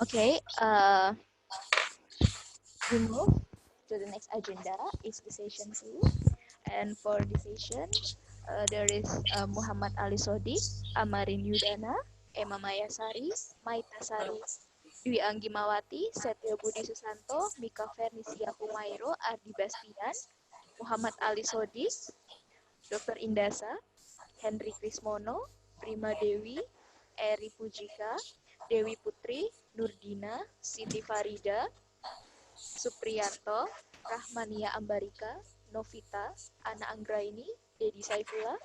Okay, we move to the next agenda is the session 2. And for the session, there is Muhammad Ali Sodik, Amarin Yudana, Emma Mayasari, Maita Sari, Dwi Anggimawati, Setio Budi Susanto, Mika Fernisia Humairo, Ardi Bastian, Muhammad Ali Sodik, Dr. Indasa, Henry Krismono, Prima Dewi, Eri Pujika, Dewi Putri, Nurdina, Siti Farida, Supriyanto, Rahmania Ambarika, Novita, Ana Anggraini, Dedi Saifullah,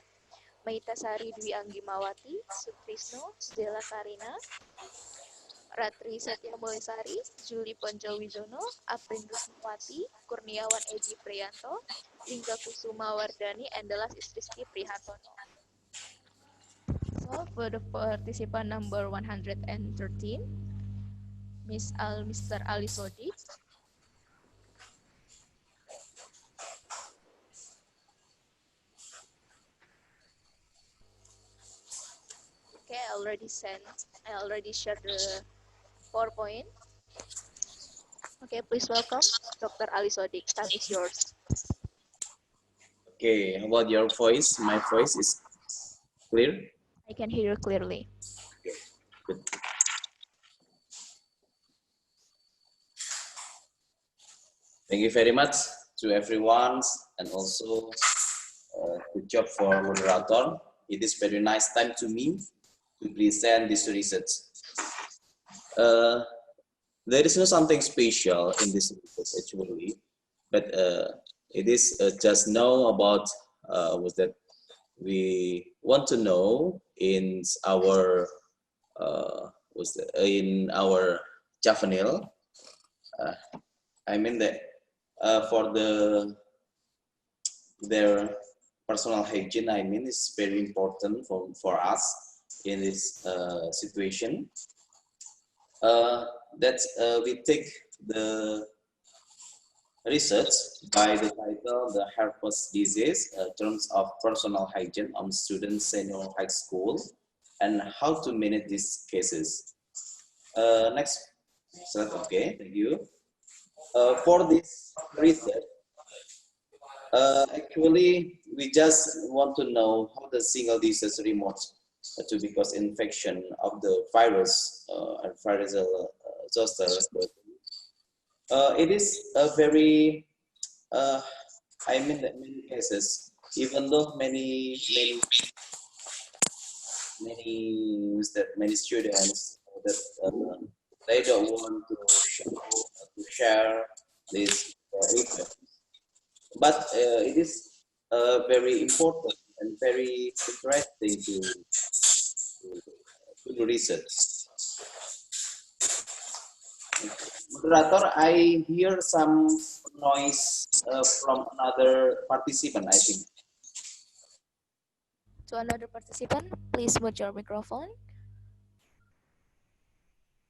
Maita Sari Dwi Anggimawati, Sutrisno, Zela Karina, Ratri Setia Mulisari, Juli Ponco Wijono, Aprin Rusmawati, Kurniawan Edi Priyanto, Lingga Kusuma Wardani, and the last is Rizky Prihantono. So for the participant number 113, Mr. Ali Sodik. Okay, I already shared the PowerPoint. Okay, please welcome Dr. Ali Sodik. Time is yours. Okay, how about your voice? My voice is clear? I can hear you clearly. Okay, good. Thank you very much to everyone, and also good job for moderator. It is very nice time to me to present this research. There is no something special in this research actually, but it is just know about was that we want to know in our in our juvenile. I mean that for their personal hygiene, I mean, is very important for us in this situation. That we take the research by the title "The Herpes Disease: Terms of Personal Hygiene on Students Senior High School and How to Manage These Cases." Next slide. Okay, thank you. For this research, actually, we just want to know how the single disease remote to because infection of the virus and viral zoster. It is a very, I mean that many cases, even though many students that they don't want to share this effect. But it is very important and very interesting to do research. Moderator, I hear some noise from another participant, I think. To another participant, please mute your microphone.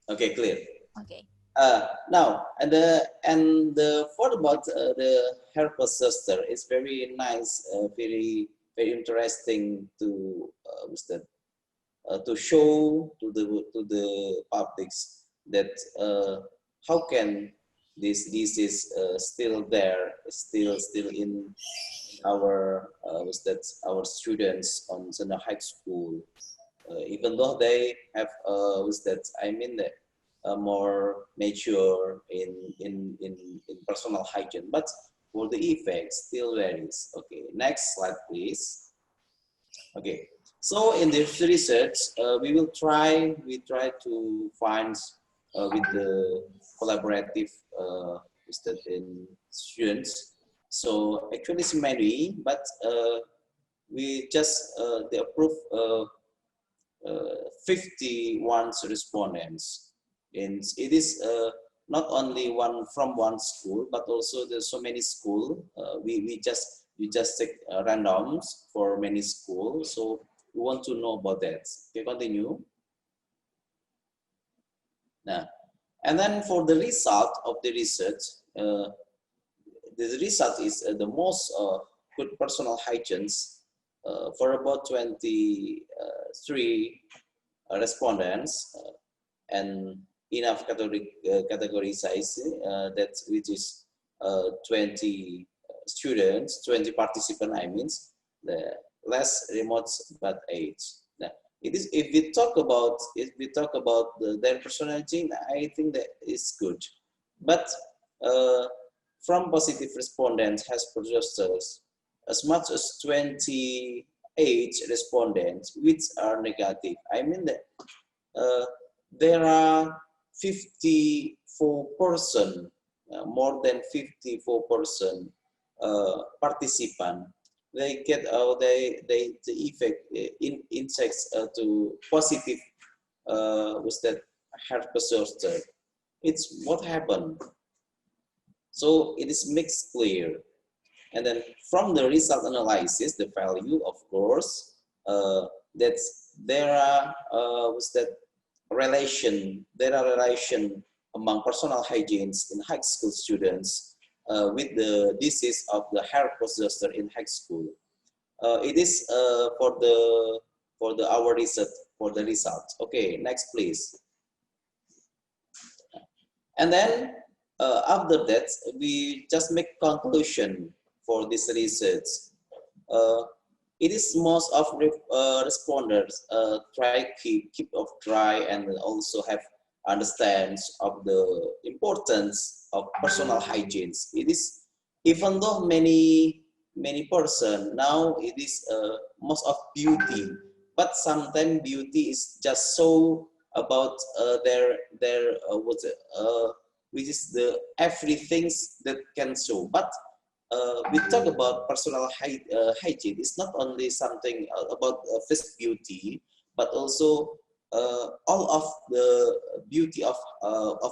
Okay, clear. Okay. Now, and the for about the herpes zoster is very nice, very interesting to to show to the publics that how can this disease still there, still in our our students on the high school, even though they have I mean that more mature in personal hygiene, but for the effects still varies. Okay, next slide, please. Okay, so in this research, we try to find with the collaborative in students. So actually it's many, but we just they approve 51 respondents. And it is not only one from one school, but also there's so many schools. We just take randoms for many schools. So we want to know about that. Okay, continue. Now, and then for the result of the research, the result is the most good personal hygienes for about 23 respondents and enough category size that which is 20 students, 20 participants, I mean, the less remote but age. Now, it is if we talk about their personality, I think that is good. But uh, from positive respondents has produced as much as 28 respondents which are negative. I mean that uh, there are 54%, more than 54% participant. They get they the effect in insects to positive was that herpes zoster. It's what happened. So it is mixed clear. And then from the result analysis, the value, of course, that there are was that there are relation among personal hygienes in high school students with the disease of the herpes zoster in high school. It is for the our research for the results. Okay, next please. And then after that, we just make conclusion for this research. Uh, it is most of responders try keep of dry and also have understands of the importance of personal hygiene. It is even though many person now it is most of beauty, but sometimes beauty is just so about what's it, which is the everything that can show. But we talk about personal hygiene. It's not only something about physical beauty, but also all of the beauty of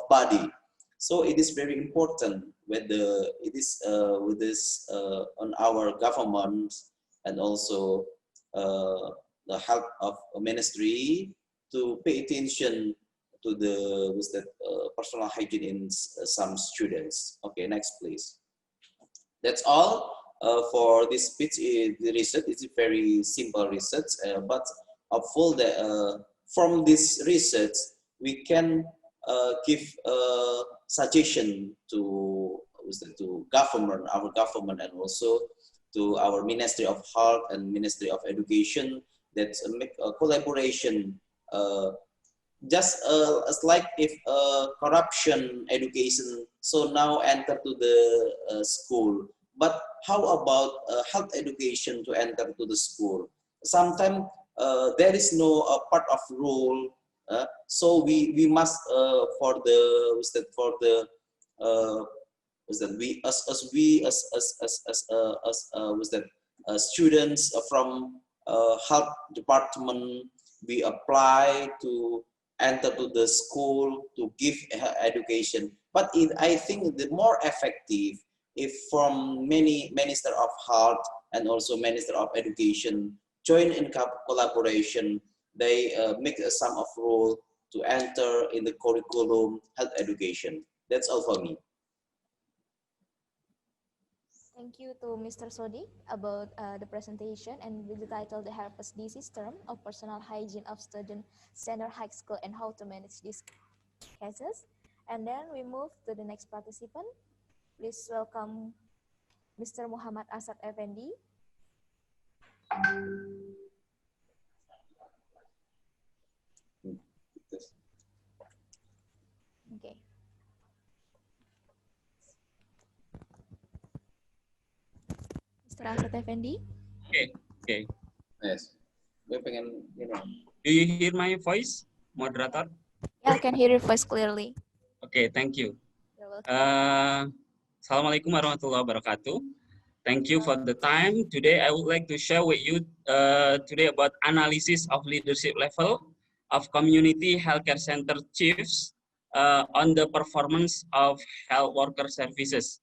body. So it is very important whether it is with this on our government and also the help of a ministry to pay attention to the with that personal hygiene in some students. Okay, next please. That's all for this speech. The research is a very simple research, but hopeful that from this research we can give suggestion to government, our government, and also to our Ministry of Health and Ministry of Education that make a collaboration. Just as like if corruption education so now enter to the school, but how about health education to enter to the school? Sometimes there is no part of rule, so we must for the uh, was that we was that students from health department, we apply to enter to the school to give education. But I think the more effective if from many Minister of Health and also Minister of Education join in collaboration, they make a sum of rule to enter in the curriculum health education. That's all for me. Thank you to Mr. Sodi about the presentation and with the title The Herpes Disease Term of Personal Hygiene of Student Senior High School and How to Manage These Cases. And then we move to the next participant. Please welcome Mr. Muhammad Asad Effendi. Okay. Mr. Asad Effendi. Okay. Yes. Gue pengen, Do you hear my voice, moderator? Yeah, I can hear your voice clearly. Okay, thank you. You're welcome. Assalamualaikum warahmatullahi wabarakatuh. Thank you for the time. Today, I would like to share with you today about analysis of leadership level of community healthcare center chiefs on the performance of health worker services.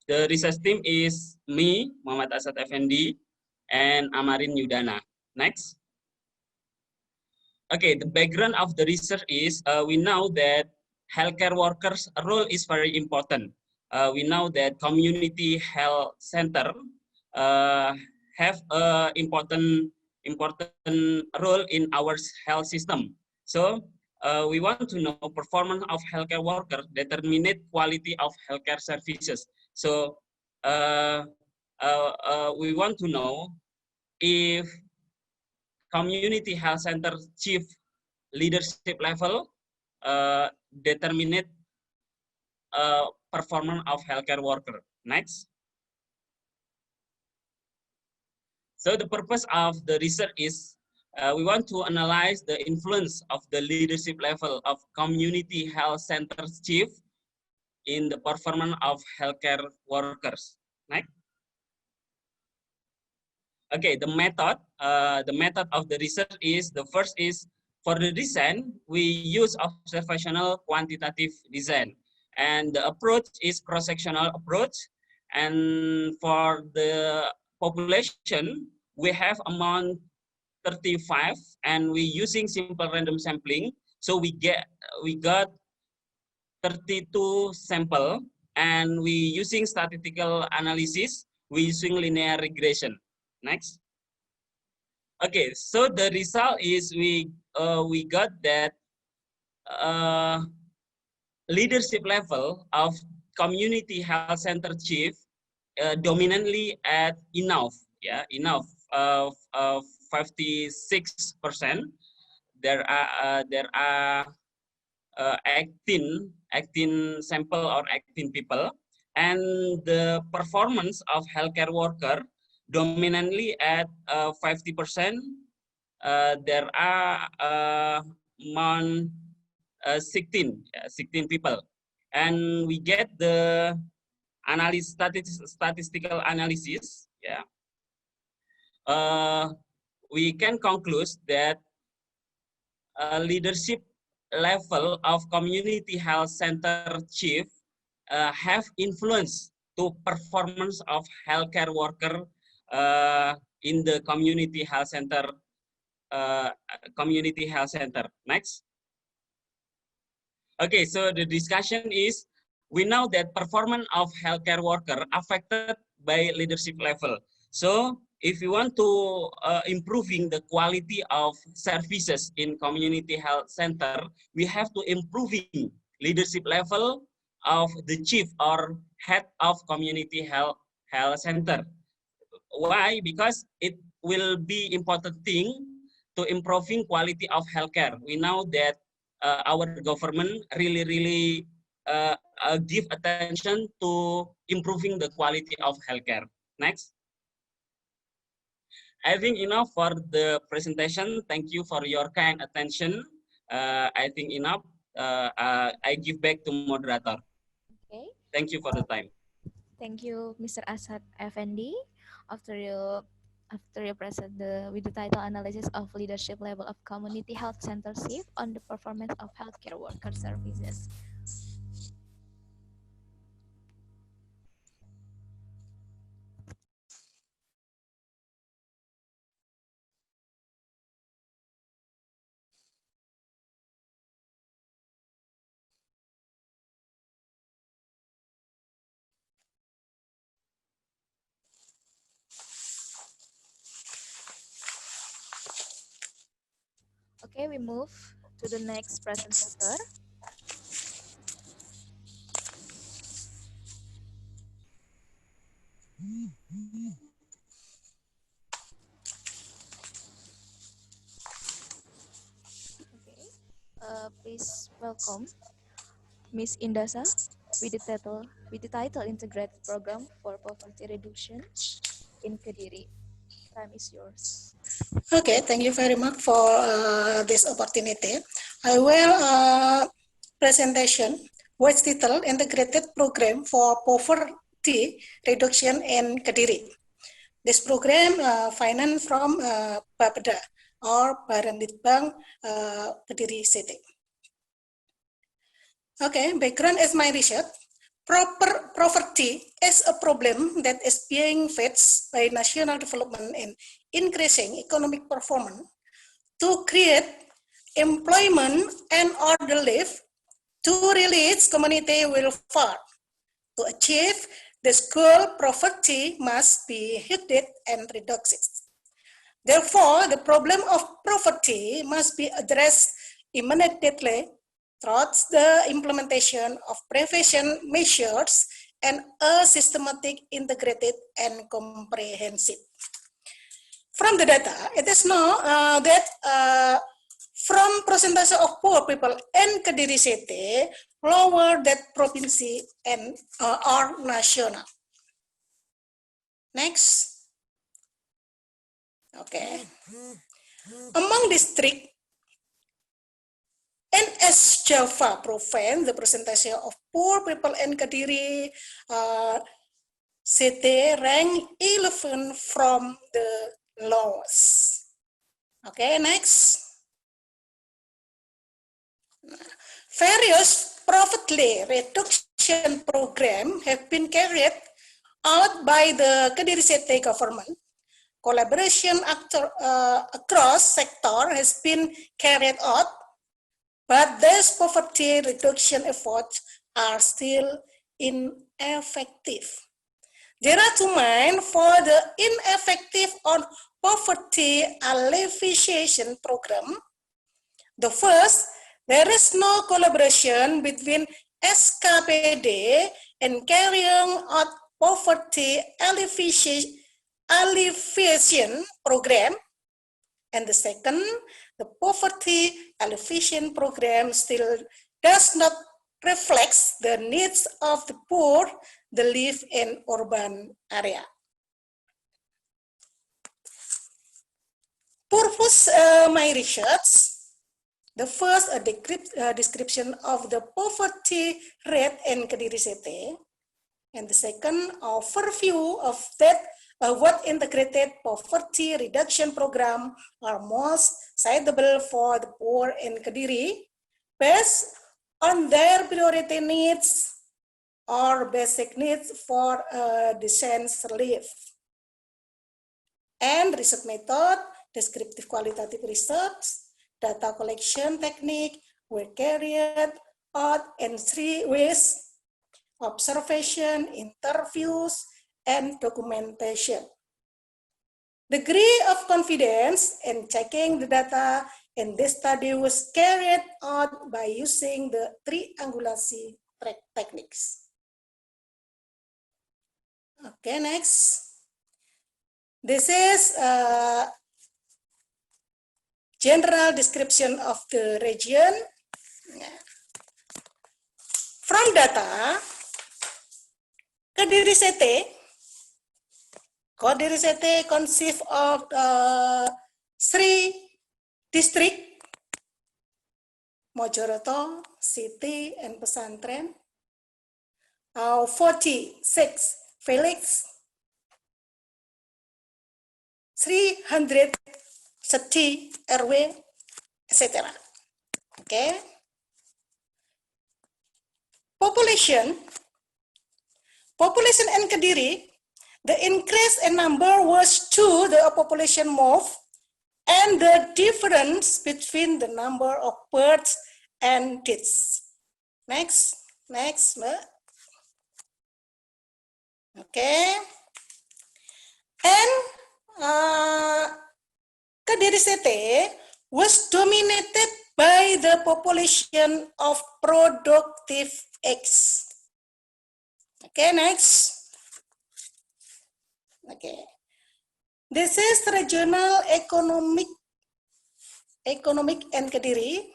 The research team is me, Muhammad Asad Effendi, and Amarin Yudana. Next. Okay, the background of the research is we know that healthcare workers' role is very important. We know that community health center have important important role in our health system. So we want to know performance of healthcare worker determine quality of healthcare services. So we want to know if community health center chief leadership level determine performance of healthcare worker. Next. So the purpose of the research is we want to analyze the influence of the leadership level of community health center chief in the performance of healthcare workers. Next. Okay, the method of the research is, the first is, for the design, we use observational quantitative design. And the approach is cross-sectional approach. And for the population, we have among 35, and we using simple random sampling. So we got 32 sample, and we using statistical analysis, we using linear regression. Next. Okay, so the result is we got that leadership level of community health center chief dominantly at enough, yeah, enough of 56%. There are 18 sample or 18 people, and the performance of healthcare worker dominantly at 50%. There are among 16 people, and we get the statistical analysis. Yeah, we can conclude that leadership level of community health center chief have influence to performance of healthcare worker in the community health center. Next. Okay, so the discussion is, we know that performance of healthcare worker affected by leadership level. So if you want to improving the quality of services in community health center, we have to improving leadership level of the chief or head of community health center. Why? Because it will be important thing to improving quality of healthcare. We know that our government really give attention to improving the quality of healthcare. Next. I think enough for the presentation. Thank you for your kind attention. I think enough. I give back to moderator. Okay. Thank you for the time. Thank you, Mr. Asad Effendi. After you present with the title analysis of leadership level of community health center chief on the performance of healthcare worker services. Okay, we move to the next presenter. Okay, please welcome Miss Indasa with the title Integrated Program for Poverty Reduction in Kediri. Time is yours. Okay, thank you very much for this opportunity. I will presentation which title Integrated Program for Poverty Reduction in Kediri. This program financed from Bapeda or Baranditbang Kediri City. Okay, background is my research. Poverty is a problem that is being faced by national development and increasing economic performance to create employment and order life to release community welfare. To achieve this goal, poverty must be hidden and reduced. Therefore, the problem of poverty must be addressed immediately through the implementation of prevention measures and a systematic, integrated, and comprehensive. From the data, it is known that from percentage of poor people in Kediri City lower than province and or national. Next. Okay. Among district in East Java province, the percentage of poor people in Kediri City rank 11 from the lowest. Okay, next. Various poverty reduction programs have been carried out by the Kediri City government. Collaboration across sector has been carried out, but these poverty reduction efforts are still ineffective. There are two main for the ineffective on poverty alleviation program. The first, there is no collaboration between SKPD in carrying out poverty alleviation program. And the second, the poverty alleviation program still does not reflect the needs of the poor that live in urban area. Purpose my research. The first, a description of the poverty rate in Kediri City. And the second, overview of that what integrated poverty reduction program are most suitable for the poor in Kediri based on their priority needs or basic needs for decent relief. And research method, descriptive qualitative research, data collection technique were carried out in 3 ways: observation, interviews, and documentation. Degree of confidence in checking the data in this study was carried out by using the triangulation techniques. Okay, next. This is a general description of the region. From data, Kediri City consists of 3 districts, Mojoroto, City, and Pesantren. 46 villages, 330 RW, etc. Okay. Population in Kediri, the increase in number was due to the population move and the difference between the number of births and deaths. Next, Mbak. Okay. And Kediri City was dominated by the population of productive age. Okay, next. Okay. This is regional economic in Kediri.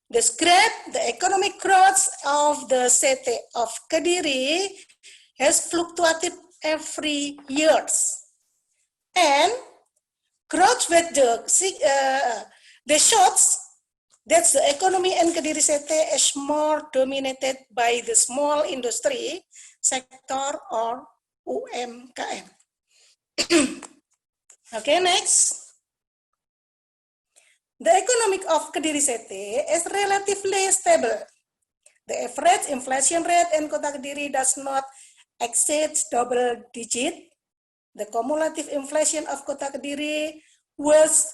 Describe the economic growth of the city of Kediri has fluctuated every year. And growth with the shows that the economy in Kediri City is more dominated by the small industry sector or UMKM. Okay, next. The economic of Kediri City is relatively stable. The average inflation rate in Kota Kediri does not exceed double digit. The cumulative inflation of Kota Kediri was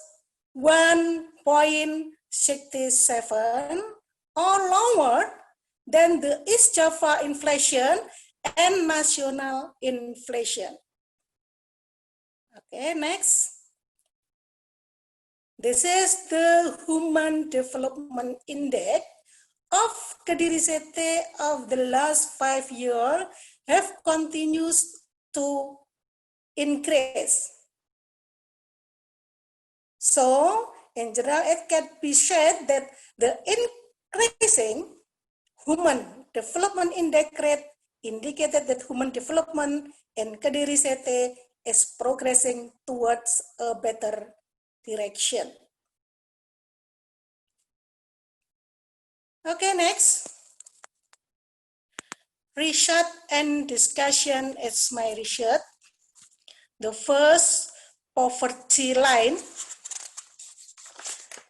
1.67 or lower than the East Java inflation and national inflation. Okay, next. This is the Human Development Index of Kediri City of the last 5 years have continues to increase. So, in general, it can be said that the increasing Human Development Index rate indicated that human development in Kediri City is progressing towards a better direction. Okay, next. Research and discussion is my research. The first, poverty line.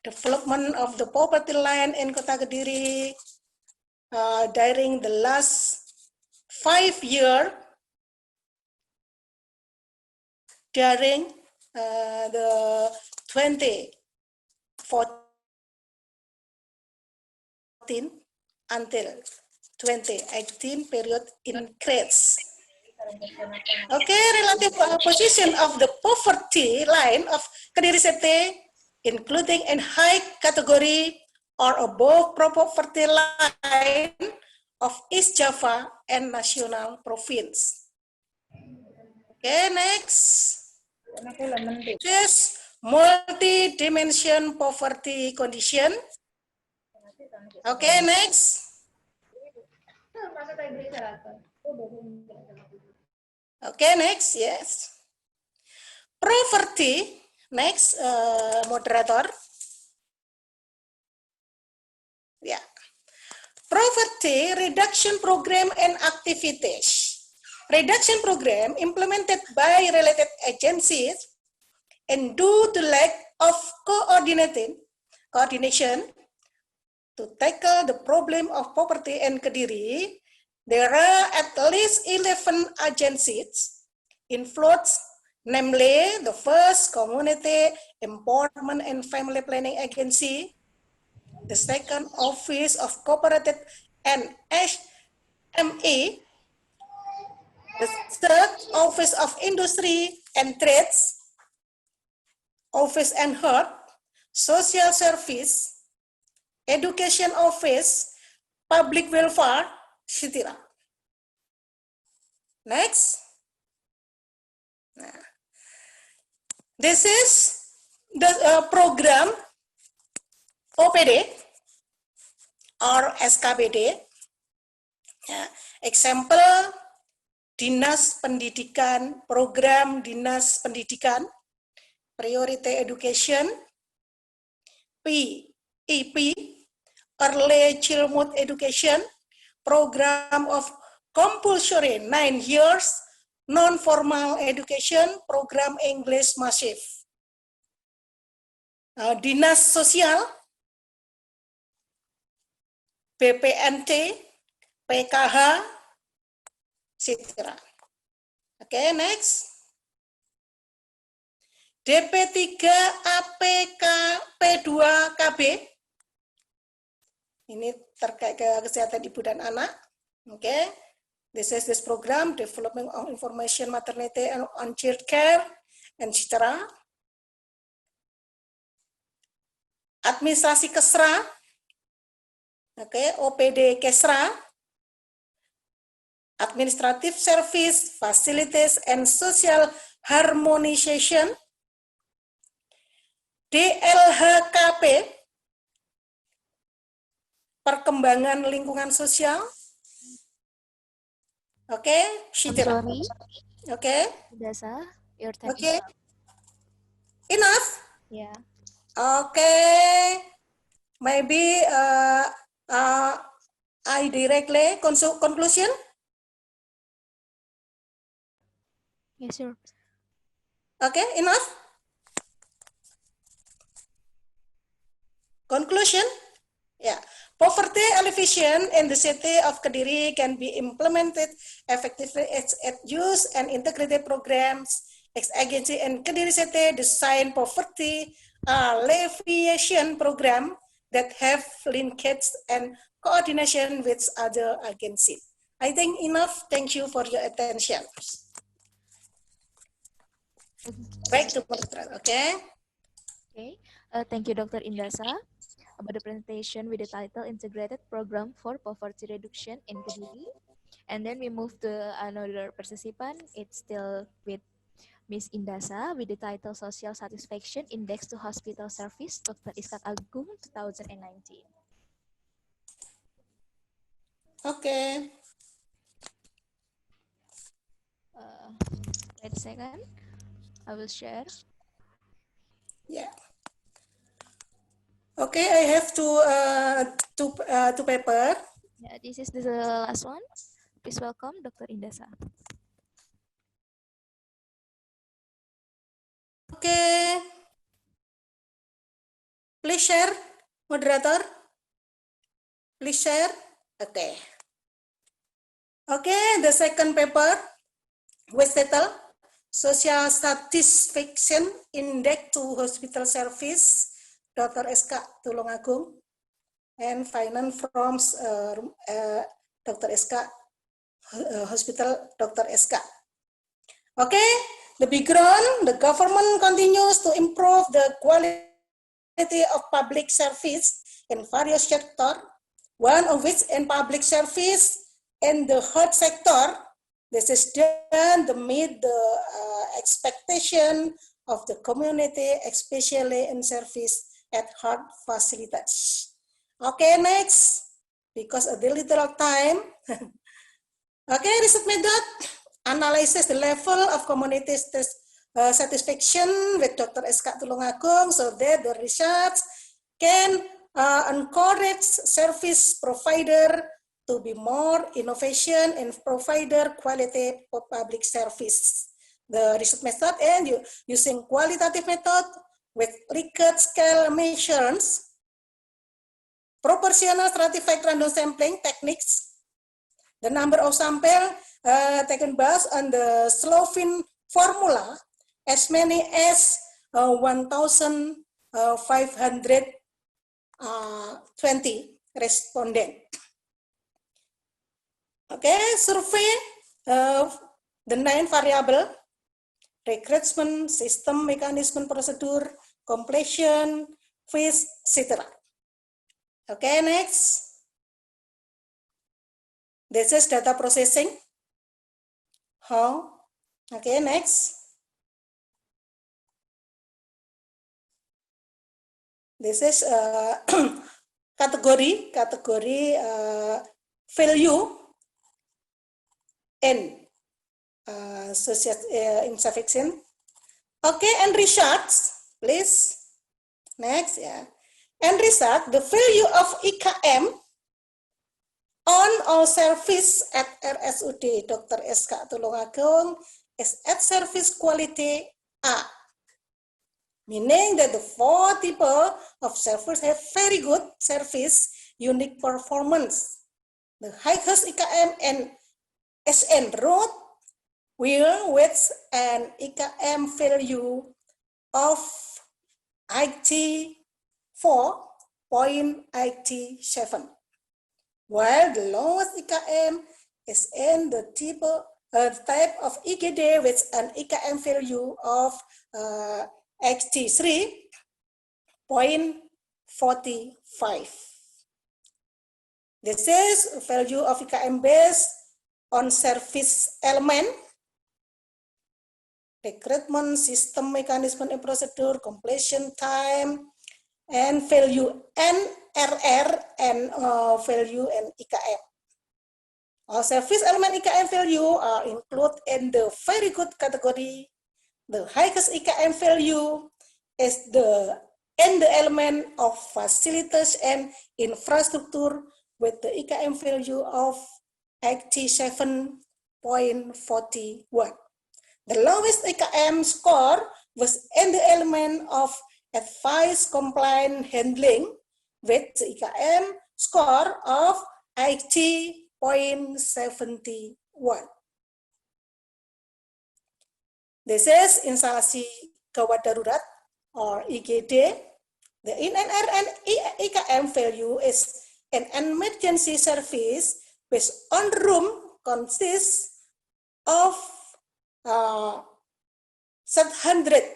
Development of the poverty line in Kota Kediri during the last 5 years during the 2014 until 2018 period increase. Okay, relative position of the poverty line of Kediri City, including in high category or above poverty line of East Java and national province. Okay, next. Just multi-dimension poverty condition. Okay, next. Okay, next, yes. Poverty, next, moderator. Yeah. Poverty reduction program and activities. Reduction program implemented by related agencies and due to lack of coordination to tackle the problem of poverty in Kediri, there are at least 11 agencies influenced, namely the first Community Empowerment and Family Planning Agency, the second Office of Cooperative and SME, the third Office of Industry and Trades, Office and Health, Social Service, Education Office, Public Welfare, etc. Next. This is the program OPD or SKBD. Example, Dinas Pendidikan, program Dinas Pendidikan, Priority Education, PEP, Early Childhood Education, program of compulsory 9 years, non-formal education, program English Massive. Dinas Sosial, BPNT, PKH, etc. Okay, next. DP3 APK P2 KB. Ini terkait ke kesehatan ibu dan anak. Okay. This program, development of information maternity and on child care, etc. Administrasi Kesra. Okay, OPD Kesra. Administrative Service, Facilities and Social Harmonization. DLHKP, Perkembangan Lingkungan Sosial. Oke, Shitira. Sorry, Oke. Dasa, your time Oke. is up. Enough? Yeah. Okay. Maybe I directly conclusion. Yes, sir. Okay, enough? Conclusion? Yeah. Poverty alleviation in the city of Kediri can be implemented effectively at use and integrated programs. Ex-agency in Kediri City design poverty alleviation program that have linkage and coordination with other agencies. I think enough. Thank you for your attention. Back to Mr. Okay. Okay. Thank you, Dr. Indasa, about the presentation with the title Integrated Program for Poverty Reduction in Kediri. And then we move to another participant. It's still with Miss Indasa with the title Social Satisfaction Index to Hospital Service, Dr. Iskak Agung, 2019. Okay. Wait a second. I will share. Yeah. Okay, I have two paper. Yeah, this is the last one. Please welcome Dr. Indasa. Okay. Please share, moderator. Please share. Okay. Okay, the second paper, with title Social Satisfaction Index to Hospital Service, Dr. SK Tulungagung, and finance from Dr. SK Hospital Dr. SK. Okay, the background, the government continues to improve the quality of public service in various sectors, one of which in public service in the health sector. This is done to meet the expectation of the community, especially in service at heart facilities. Okay, next, because of the little time. Okay, research method analyzes the level of community satisfaction with Dr. SK Tulungagung so that the research can encourage service provider to be more innovation and provider quality public service. The research method and using qualitative method with Likert scale measurements, proportional stratified random sampling techniques. The number of sample taken based on the Slovene formula as many as 1,520 respondent. Okay, survey the 9 variable: recruitment, system, mechanism, procedure, completion, fees, etc. Okay, next. This is data processing. How? Okay, next. This is category value and social insufficient. Okay, and research, please. Next, yeah. And research the value of IKM on all service at RSUD Dr. SK Tulungagung is at service quality A, meaning that the 4 types of service have very good service, unique performance. The highest IKM and SN road will with an IKM value of 84.87, while the lowest IKM is in the type of IGD with an IKM value of 83.45. This is value of IKM based on service element, recruitment, system, mechanism, and procedure, completion time, and value NRR and value and IKM. All service element IKM value are included in the very good category. The highest IKM value is in the element of facilities and infrastructure with the IKM value of 87.41. The lowest IKM score was in the element of advice compliant handling with the IKM score of 80.71. This is instalasi gawat darurat or IGD. The INR and IKM value is an emergency service based on room consists of 710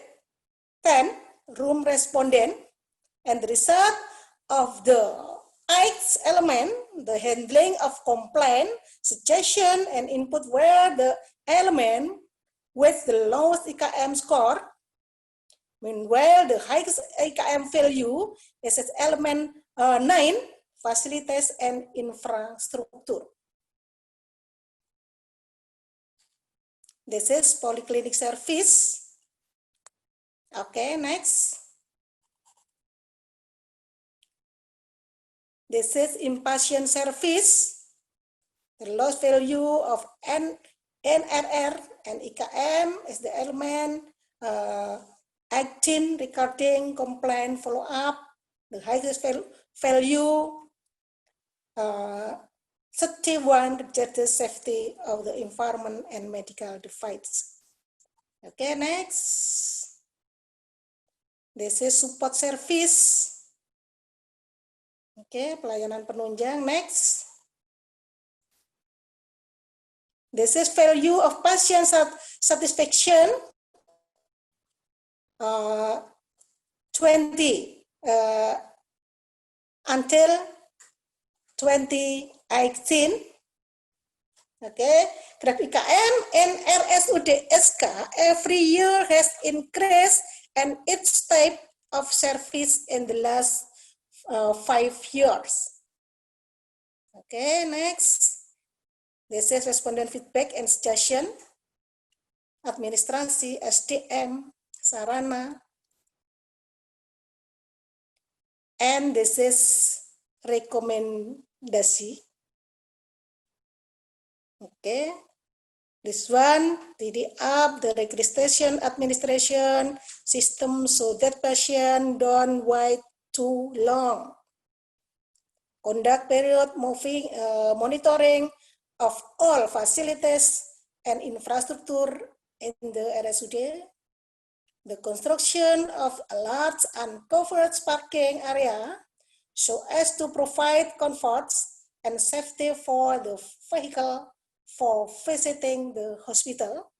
room respondent And the result of the eighth element, the handling of complaint, suggestion, and input were the element with the lowest IKM score. Meanwhile, the highest IKM value is at element 9, facilities and infrastructure. This is polyclinic service. Okay, next. This is inpatient service. The loss value of NRR and IKM is the element 18 regarding complaint follow-up. The highest value 31 the safety of the environment and medical device. Okay, next. This is support service. Okay, pelayanan penunjang. Next. This is value of patient satisfaction 20 until 2018. Okay, graph IKM and RSUD SK every year has increased and each type of service in the last 5 years. Okay, next. This is respondent feedback and suggestion, administrasi, SDM, sarana, and this is rekomendasi. Okay, this one, tidy up the registration administration system so that patient don't wait too long. Conduct period monitoring of all facilities and infrastructure in the RSUD. The construction of a large uncovered parking area so as to provide comforts and safety for the vehicle for visiting the hospital.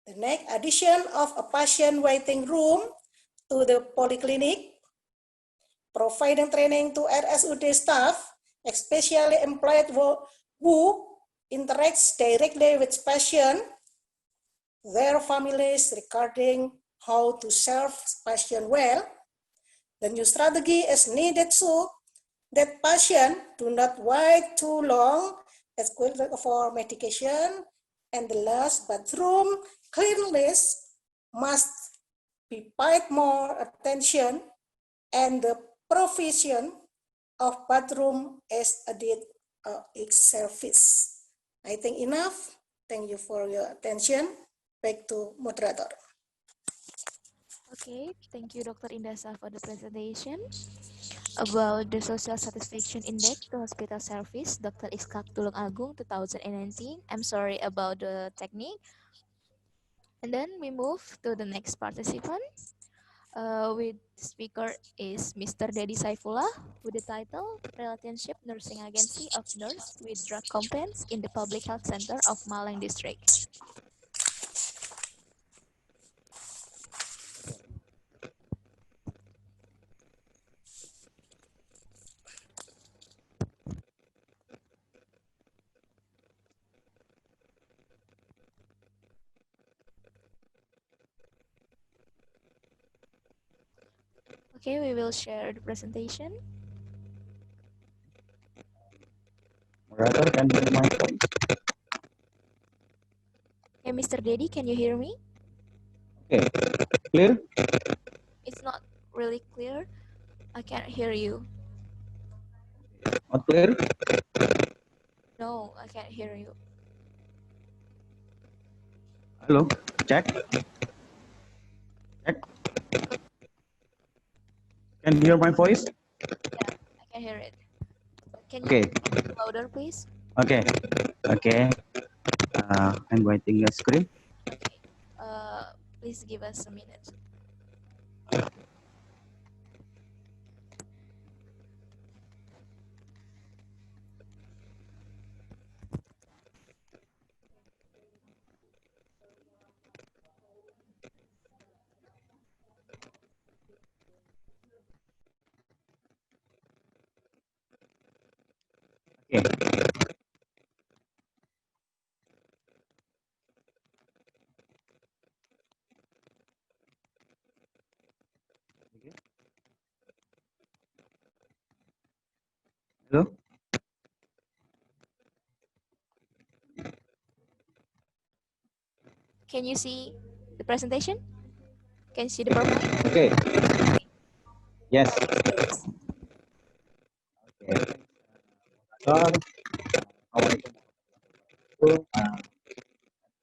The next, addition of a patient waiting room to the polyclinic, providing training to RSUD staff, especially employed who interacts directly with patients, their families regarding how to serve patients well. The new strategy is needed so that patients do not wait too long for medication, and the last, bathroom cleanliness must be paid more attention, and the provision of bathroom is added its service. I think enough. Thank you for your attention. Back to moderator. Okay, thank you Dr. Indasa for the presentation about the Social Satisfaction Index to Hospital Service, Dr. Iskak Tulung Agung 2019. I'm sorry about the technique. And then we move to the next participant. With speaker is Mr. Dedi Saifullah with the title Relationship Nursing Agency of Nurse with Drug Complaints in the Public Health Center of Malang District. Okay, we will share the presentation. Moderator, can you hear my voice? Hey, Mr. Dedi, can you hear me? Okay, clear? It's not really clear. I can't hear you. Not clear? No, I can't hear you. Hello, check. Check. Can you hear my voice? Yeah, I can hear it. Can you Okay, speak louder, please? okay, okay. I'm waiting the screen. Okay. Please give us a minute. Okay. Hello. Can you see the presentation? Can you see the PowerPoint? Okay. Yes. Okay. So,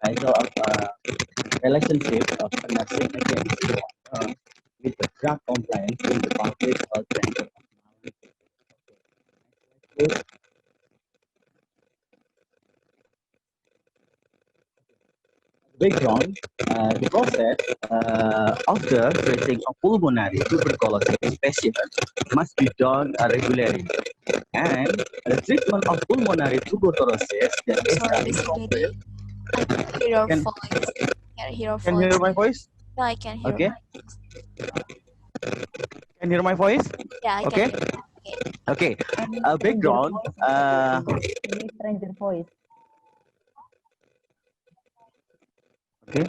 title of relationship of nursing agency with the drug compliance in the public health center. Background, the process of the treating of pulmonary tuberculosis patient must be done regularly. And the treatment of pulmonary tuberculosis that is Sorry, Mr. Dedi. I can hear your can voice. Can hear your can hear voice. my voice? No, I can hear. Okay. Can hear my voice? Yeah, I can Okay. hear. Okay. Okay. Stranger Background. voice. Any stranger voice. Okay.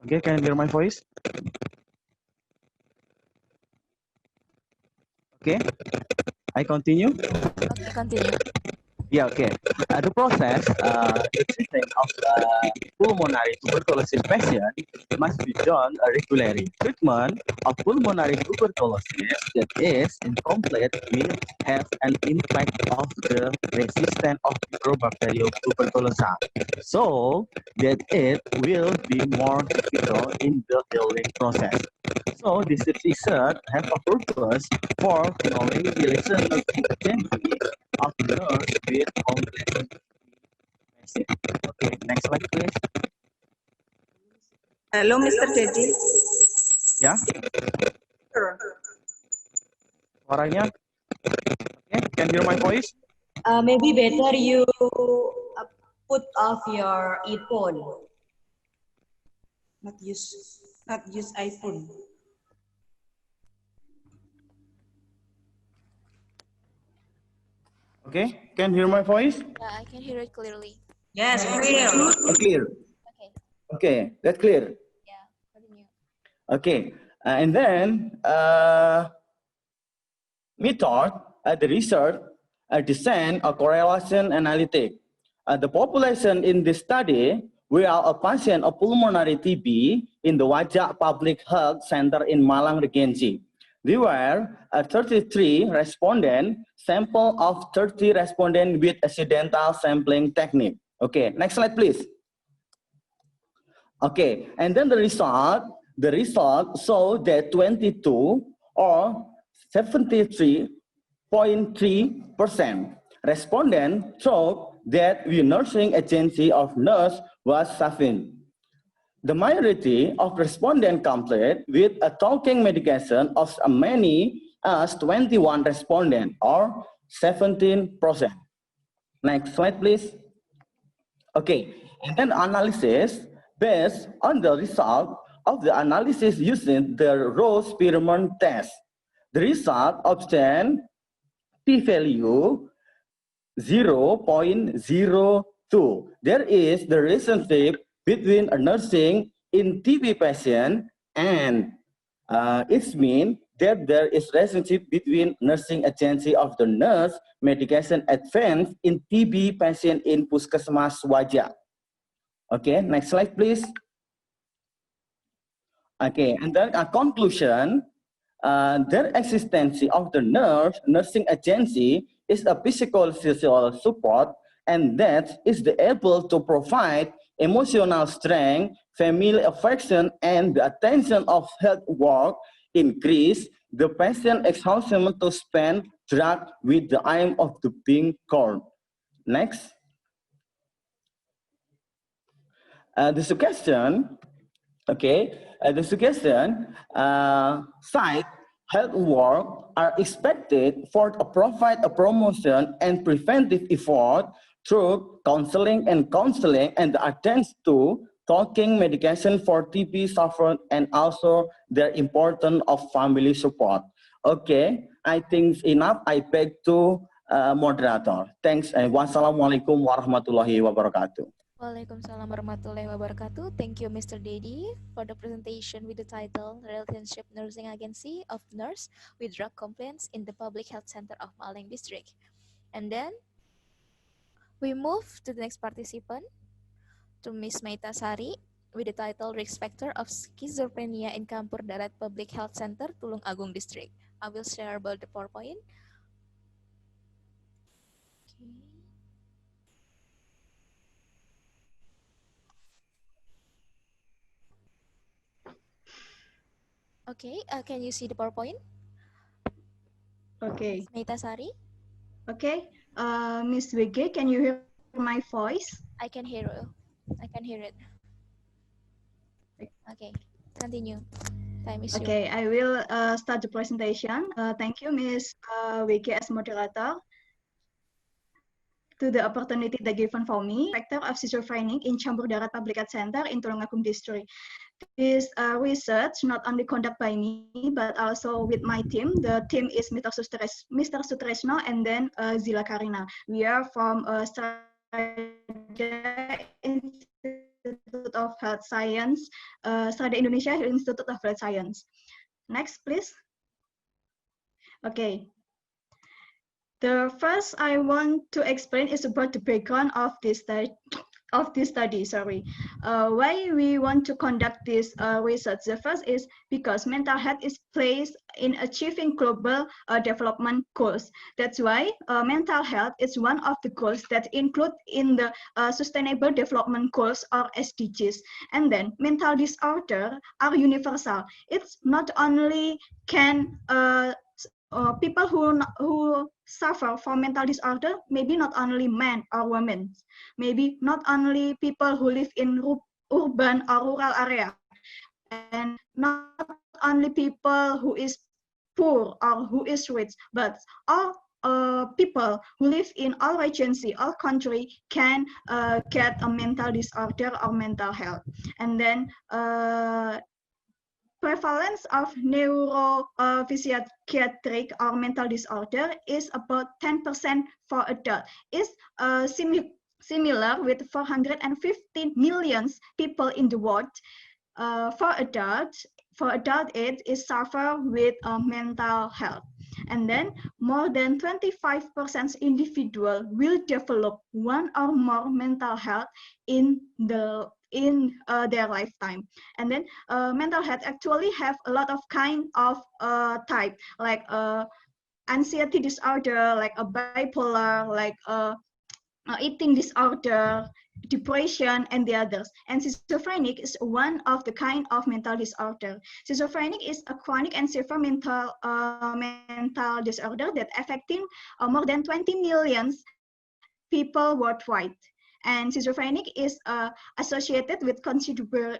Okay. Can you hear my voice? Okay. I continue. Okay, continue. Yeah, okay. The process, the treatment of pulmonary tuberculosis patient must be done regularly. Treatment of pulmonary tuberculosis that is incomplete will have an impact of the resistance of microbacterial tuberculosis, so that it will be more difficult in the healing process. So this research have a purpose for knowing the relational activity of nerves with complex patient. Okay, next slide please. Hello, Mr. Dedi. Ya, suaranya. Okay, can you hear my voice? Maybe better you put off your earphone. Not use iPhone. Okay, can you hear my voice? Yeah, I can hear it clearly. Yes, clear. Clear. Okay. Okay, that's clear. Yeah, continue. Okay, and then method, the research, design a correlation analytic. The population in this study were a patient of pulmonary TB in the Wajak Public Health Center in Malang Regency. There were 33 respondents, sample of 30 respondents with accidental sampling technique. Okay, next slide please. Okay, and then the result showed that 22 or 73.3% respondents thought that the nursing agency of nurse was sufficient. The majority of respondents complete with a talking medication of as many as 21 respondents or 17%. Next slide, please. Okay, and then analysis based on the result of the analysis using the Roche-Spearman test. The result obtained p-value 0.02. There is the relationship between a nursing in TB patient and it means that there is relationship between nursing agency of the nurse medication advance in TB patient in Puskesmas Wajak. Okay, next slide please. Okay, and then a conclusion, their existence of the nursing agency is a psychosocial support and that is the able to provide emotional strength, family affection, and the attention of health work increase the patient exhaustion to spend drug with the aim of the being cured. Next. The suggestion, okay, the suggestion, site health work are expected for to provide a promotion and preventive effort through counseling and attend to talking medication for TB sufferers and also the importance of family support. Okay, I think enough. I beg to moderator. Thanks and wassalamualaikum warahmatullahi wabarakatuh. Waalaikumsalam warahmatullahi wabarakatuh. Thank you, Mr. Dedi, for the presentation with the title Relationship Nursing Agency of Nurse with Drug Complaints in the Public Health Center of Malang District. And then we move to the next participant, to Ms. Maita Sari, with the title Risk Factor of Schizophrenia in Campur Darat Public Health Center, Tulung Agung District. I will share about the PowerPoint. Okay, can you see the PowerPoint? Okay. Maita Sari? Okay. Miss Wege, can you hear my voice? I can hear you. I can hear it. Okay, continue. Time is yours. Okay, I will start the presentation. Thank you, Miss Wege, as moderator, to the opportunity that given for me. Factor of schizophrenia in Campur Darat Public Health Center in Tulungagung District. This research not only conducted by me, but also with my team. The team is Mr. Sutresno and then Zila Karina. We are from Strada Institute of Health Science, Strada Indonesia Institute of Health Science. Next, please. Okay. The first I want to explain is about the background of this study. Why we want to conduct this research. The first is because mental health is placed in achieving global development goals. That's why mental health is one of the goals that include in the Sustainable Development Goals or SDGs. And then mental disorder are universal. It's not only can people who suffer from mental disorder, maybe not only men or women, maybe not only people who live in urban or rural area, and not only people who is poor or who is rich, but all people who live in all regions, all country can get a mental disorder or mental health. And then prevalence of neuropsychiatric or mental disorder is about 10% for adults. It's similar with 450 million people in the world. For adult age is suffer with mental health. And then more than 25% individual will develop one or more mental health in their lifetime. And then mental health actually have a lot of kind of type, like anxiety disorder, like a bipolar, like eating disorder, depression, and the others. And schizophrenic is one of the kind of mental disorder. Schizophrenic is a chronic and severe mental disorder that affecting more than 20 million people worldwide. And schizophrenic is associated with considerable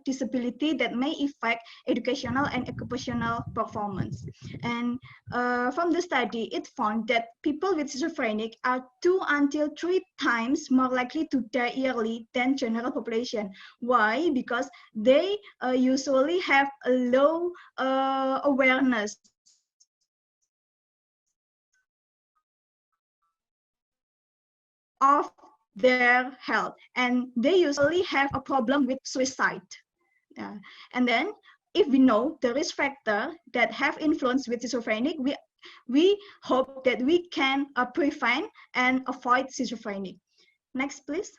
disability that may affect educational and occupational performance. And from the study, it found that people with schizophrenic are 2 until 3 times more likely to die yearly than general population. Why? Because they usually have a low awareness of their health, and they usually have a problem with suicide. And then if we know the risk factor that have influence with schizophrenic, we hope that we can prevent and avoid schizophrenic. Next, please.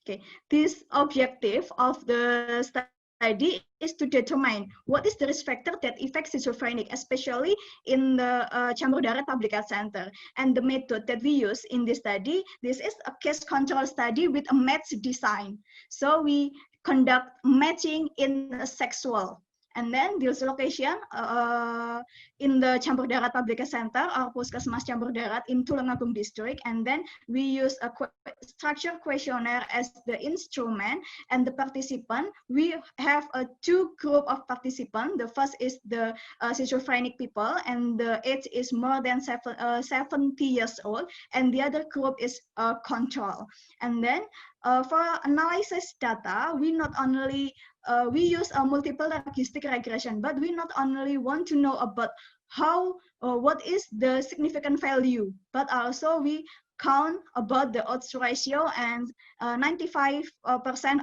Okay, this objective of the study is to determine what is the risk factor that affects schizophrenic, especially in the Campur Darat Public Health Center. And the method that we use in this study, this is a case control study with a match design. So we conduct matching in a sexual. And then this location in the Campur Darat Public Health Center or Puskesmas Campur Darat in Tulungagung District. And then we use a structured questionnaire as the instrument. And the participant, we have a 2 group of participants. The first is the schizophrenic people, and the age is more than 70 years old. And the other group is control. And then for analysis data, we not only we use a multiple logistic regression, but we not only want to know about what is the significant value, but also we count about the odds ratio and 95%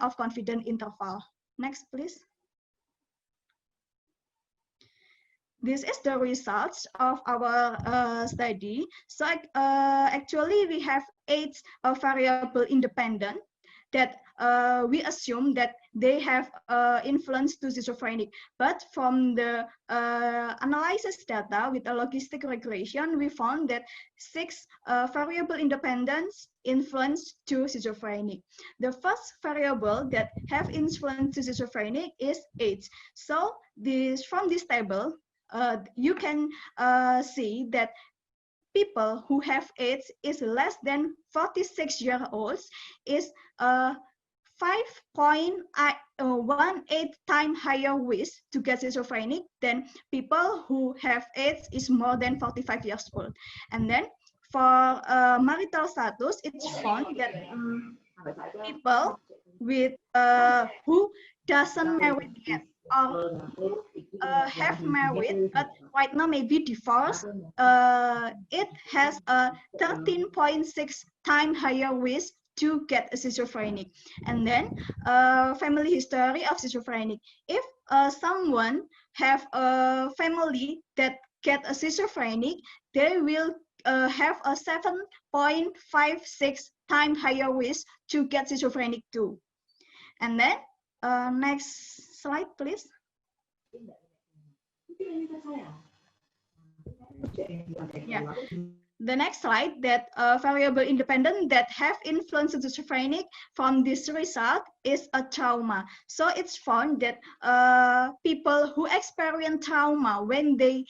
of confidence interval. Next, please. This is the results of our study. So actually we have 8 variable independent that we assume that they have influence to schizophrenic. But from the analysis data with a logistic regression, we found that 6 variable independence influence to schizophrenic. The first variable that have influence to schizophrenic is age. So from this table, you can see that people who have AIDS is less than 46-year-olds is 5.18 times higher risk to get schizophrenic than people who have AIDS is more than 45 years old. And then for marital status, it's found that people with who doesn't marry yet or who have married but right now maybe divorced, it has a 13.6 times higher risk to get a schizophrenic. And then family history of schizophrenic. If someone have a family that get a schizophrenic, they will have a 7.56 times higher risk to get schizophrenic too. And then next slide, please. Yeah. The next slide, that variable independent that have influence schizophrenic from this result is a trauma. So it's found that people who experience trauma when they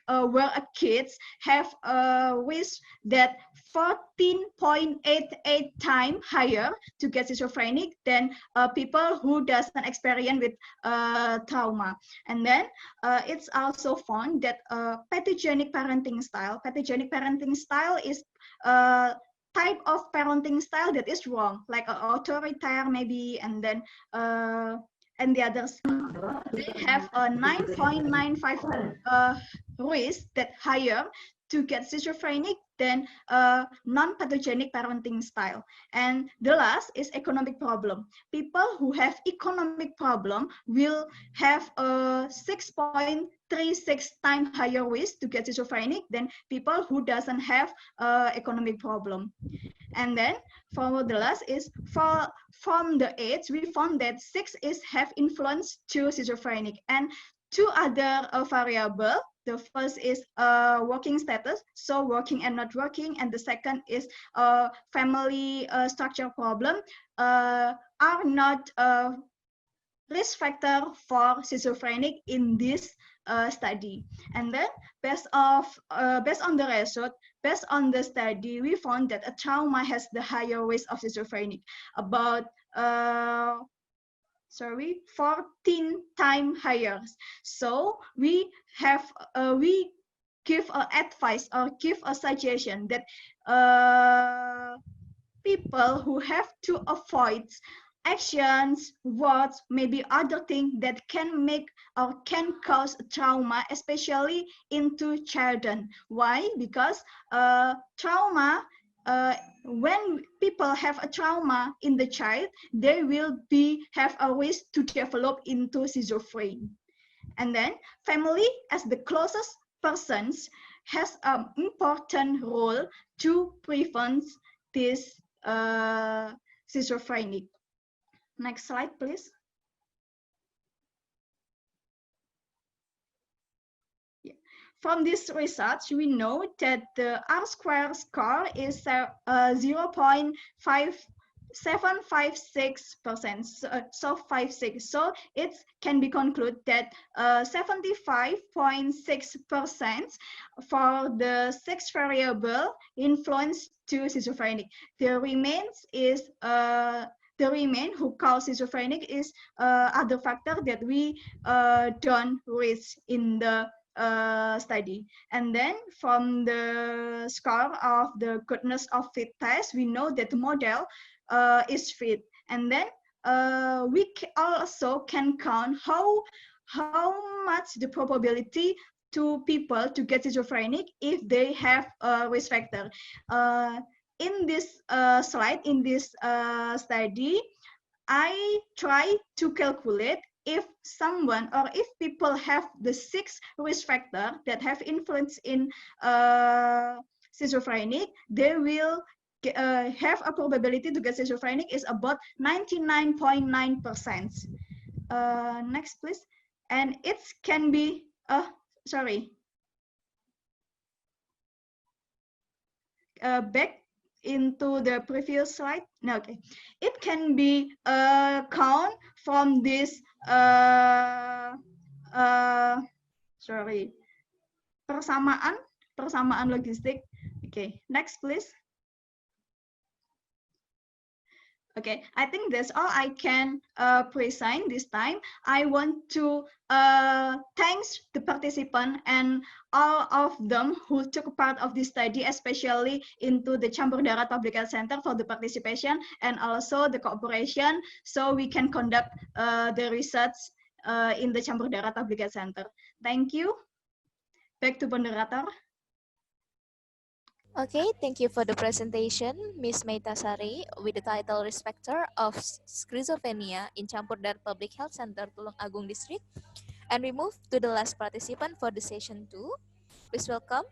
were a kids have a risk that 14.88 times higher to get schizophrenic than people who doesn't experience with trauma. And then it's also found that pathogenic parenting style. Pathogenic parenting style is type of parenting style that is wrong, like authoritarian maybe, and then and the others, they have a 9.95 risk that higher to get schizophrenic than non-pathogenic parenting style. And the last is economic problem. People who have economic problem will have a 6.36 times higher risk to get schizophrenic than people who doesn't have economic problem. And then for the last is from the age, we found that 6 is have influence to schizophrenic, and 2 other variable. The first is working status, so working and not working, and the second is family structure problem are not risk factor for schizophrenic in this study. And then based on the result, based on the study, we found that a trauma has the higher risk of schizophrenic, about 14 times higher. So we have we give advice or give a suggestion that people who have to avoid actions, words, maybe other things that can make or can cause trauma, especially into children. Why? Because trauma, when people have a trauma in the child, they will have a risk to develop into schizophrenia. And then family, as the closest persons, has an important role to prevent this schizophrenic. Next slide, please. Yeah. From this research, we know that the R-squared score is 0.756%, so 56. So it can be concluded that 75.6% for the 6 variable influence to schizophrenic. The remains is the remain who cause schizophrenic is other factor that we don't reach in the study. And then from the score of the goodness of fit test, we know that the model is fit. And then we also can count how much the probability to people to get schizophrenic if they have a risk factor. In this slide, in this study, I try to calculate if someone or if people have the 6 risk factor that have influence in schizophrenic, they will have a probability to get schizophrenic is about 99.9%. Next, please. And it can be, sorry, back into the previous slide. No, okay. It can be count from this, sorry, persamaan logistik. Okay, next please. Okay, I think that's all I can present this time. I want to thanks the participant and all of them who took part of this study, especially into the Campur Darat Public Health Center for the participation and also the cooperation, so we can conduct the research in the Campur Darat Public Health Center. Thank you. Back to moderator. Okay, thank you for the presentation, Ms. Meitasari, with the title Respecter of Schizophrenia in Campur Darat Public Health Center, Tulung Agung District. And we move to the last participant for the session 2. Please welcome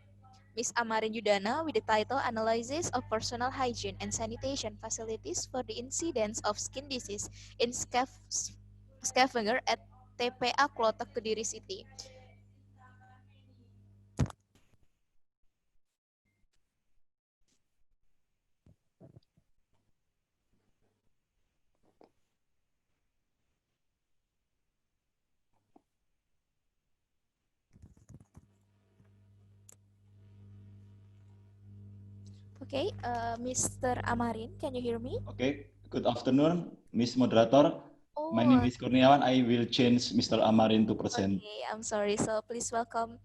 Ms. Amarin Yudana with the title Analysis of Personal Hygiene and Sanitation Facilities for the Incidence of Skin Disease in Scavenger at TPA Klotok, Kediri City. Okay, Mr. Amarin, can you hear me? Okay, good afternoon, Miss Moderator. Oh, My name is Kurniawan. I will change Mr. Amarin to present. Okay, I'm sorry. So please welcome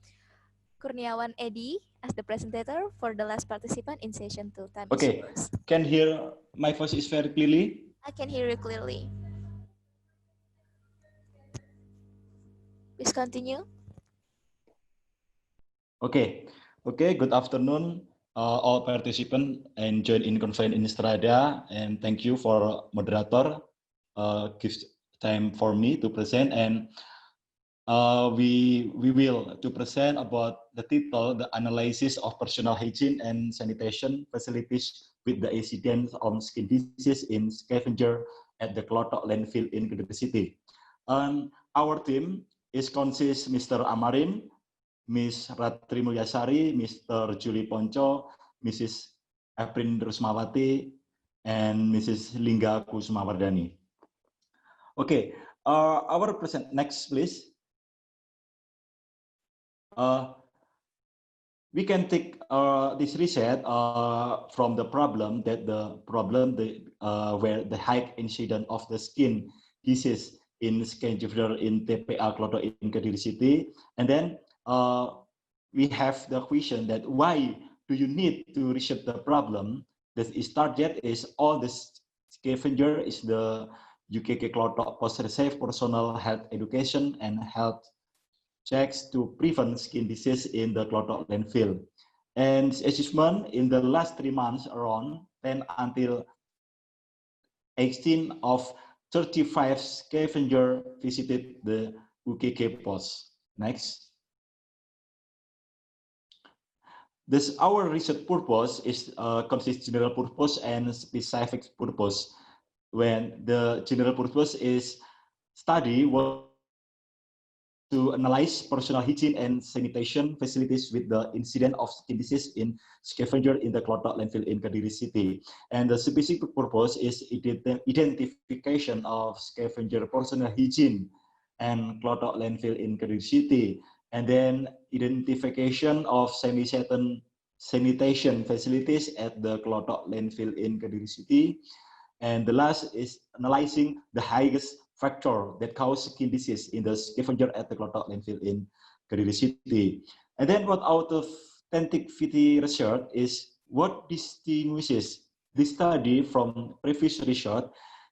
Kurniawan Edi as the presenter for the last participant in session 2. Time Okay, is yours. can hear my voice is very clearly? I can hear you clearly. Please continue. Okay, good afternoon, all participants and join in conference in Strada, and thank you for moderator gives time for me to present, and we will to present about the title, the analysis of personal hygiene and sanitation facilities with the incidence of skin disease in scavenger at the Klotok landfill in Kediri City. Our team is consists Mr. Amarin, Ms. Ratri Mulyasari, Mr. Julie Ponco, Mrs. Aprin Rusmawati, and Mrs. Lingga Kusumawardani. Okay, our present next, please. We can take this research from the problem where the high incidence of the skin disease in scavenger in TPA Klotok in Kediri City, and then we have the question that why do you need to research the problem? That is target is all this scavenger is the UKK Klotok post-reserve personal health education and health checks to prevent skin disease in the Klotok landfill. And achievement in the last 3 months around 10 until 18 of 35 scavenger visited the UKK post. Next. This our research purpose is consists general purpose and specific purpose. When the general purpose is study what to analyze personal hygiene and sanitation facilities with the incident of skin disease in scavenger in the Klotok landfill in Kediri City. And the specific purpose is identification of scavenger personal hygiene and Klotok landfill in Kediri City. And then identification of sanitation facilities at the Klotok landfill in Kediri City. And the last is analyzing the highest factor that cause skin disease in the scavenger at the Klotok landfill in Kediri City. And then what out of authenticity research is what distinguishes this study from previous research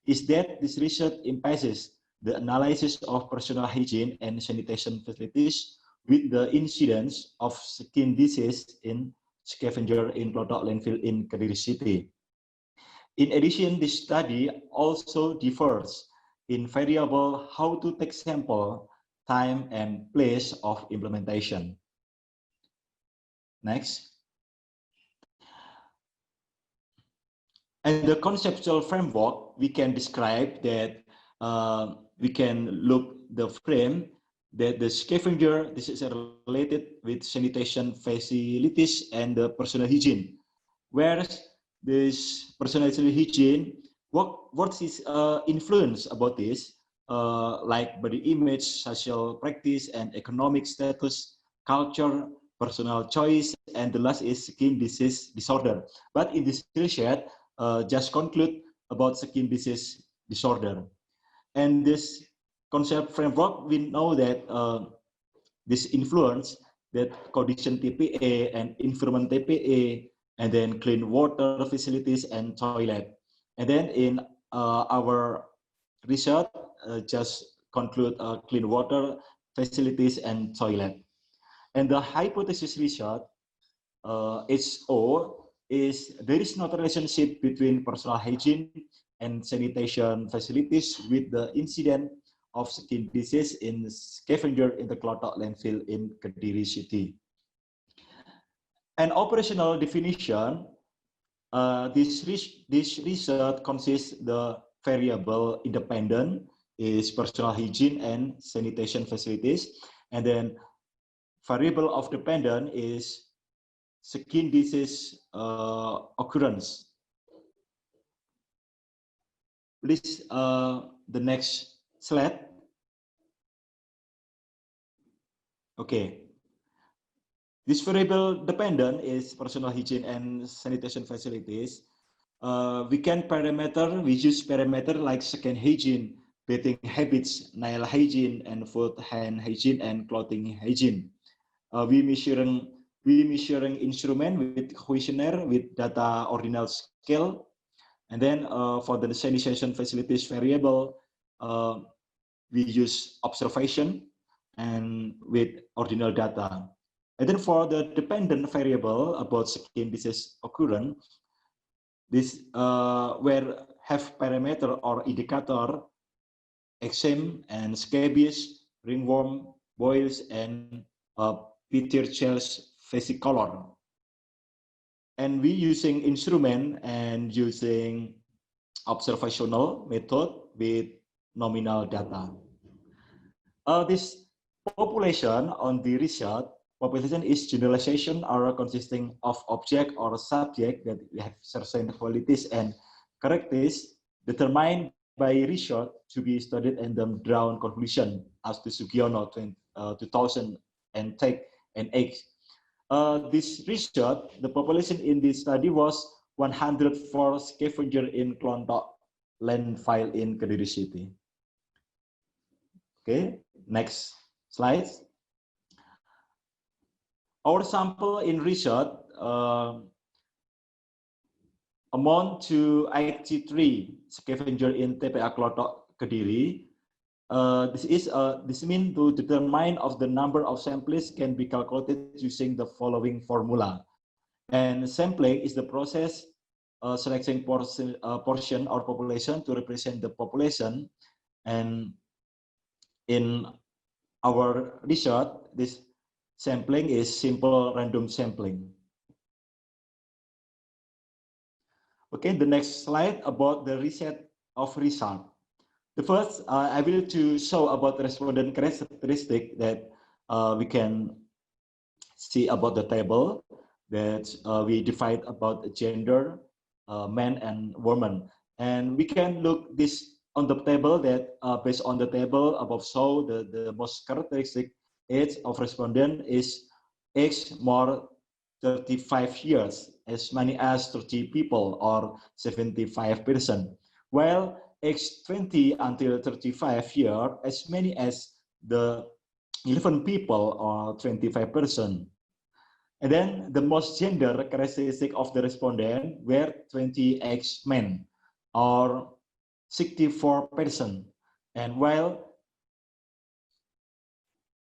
is that this research emphasizes the analysis of personal hygiene and sanitation facilities with the incidence of skin disease in scavenger in Klotok landfill in Kediri City. In addition, this study also differs in variable how to take sample, time, and place of implementation. Next. And the conceptual framework, we can describe that we can look the frame that the scavenger, this is related with sanitation facilities and the personal hygiene. Whereas this personal hygiene, what is influence about this, like body image, social practice, and economic status, culture, personal choice, and the last is skin disease disorder. But in this research, just conclude about skin disease disorder. And this concept framework, we know that this influence that condition TPA and environment TPA, and then clean water facilities and toilet. And then in our research, just conclude clean water facilities and toilet. And the hypothesis research, HO, is there is not a relationship between personal hygiene and sanitation facilities with the incident of skin disease in scavenger in the Klotok landfill in Kediri City. An operational definition, this research consists the variable independent is personal hygiene and sanitation facilities, and then variable of dependent is skin disease occurrence. Please, the next slide. Okay. This variable dependent is personal hygiene and sanitation facilities. We use parameter like skin hygiene, bathing habits, nail hygiene, and food hand hygiene and clothing hygiene. We measuring instrument with questionnaire with data ordinal scale. And then for the sanitation facilities variable, we use observation and with ordinal data. And then for the dependent variable about skin disease occurrence, this where have parameter or indicator eczema and scabies, ringworm, boils, and Peter Chell's vesicolor. And we using instrument and using observational method with nominal data. This population on the research, population is generalization or consisting of object or subject that have certain qualities and characteristics determined by research to be studied and then drawn conclusion as to Sugiono 2008. This research, the population in this study was 104 scavenger in Klotok landfill in Kediri City. Okay, next slide. Our sample in research amount to 83 scavenger in TPA Klotok Kediri. This means to determine of the number of samples can be calculated using the following formula. And sampling is the process selecting portion or population to represent the population. And in our research, this sampling is simple random sampling. Okay, the next slide about the reset of result. The first, I will to show about the respondent characteristic that we can see about the table that we divide about gender, men and women. And we can look this on the table that based on the table above show the most characteristic age of respondent is age more 35 years, as many as 30 people or 75%. While age 20 until 35 years, as many as the 11 people or 25%. And then the most gender characteristic of the respondent were 20 age men or 64%. And while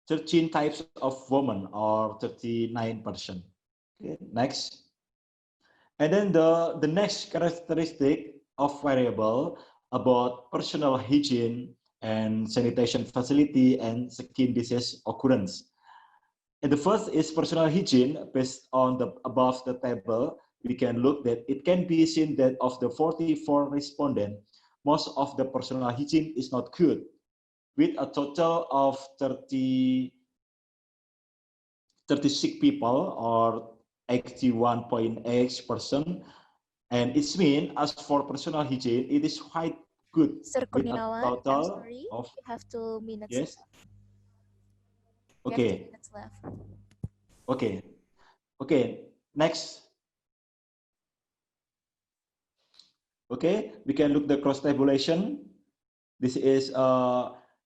13 types of women or 39%. Okay, next. And then the next characteristic of variable about personal hygiene and sanitation facility and skin disease occurrence. And the first is personal hygiene. Based on the above the table, we can look that it can be seen that of the 44 respondents, most of the personal hygiene is not good, with a total of 36 people or 81.8%. And it's mean as for personal hygiene, it is quite good Sir with a Kurniawan, I'm total sorry, of, you have 2 minutes. yes, You have 2 okay, minutes left. okay, okay, next. Okay, we can look the cross tabulation. This is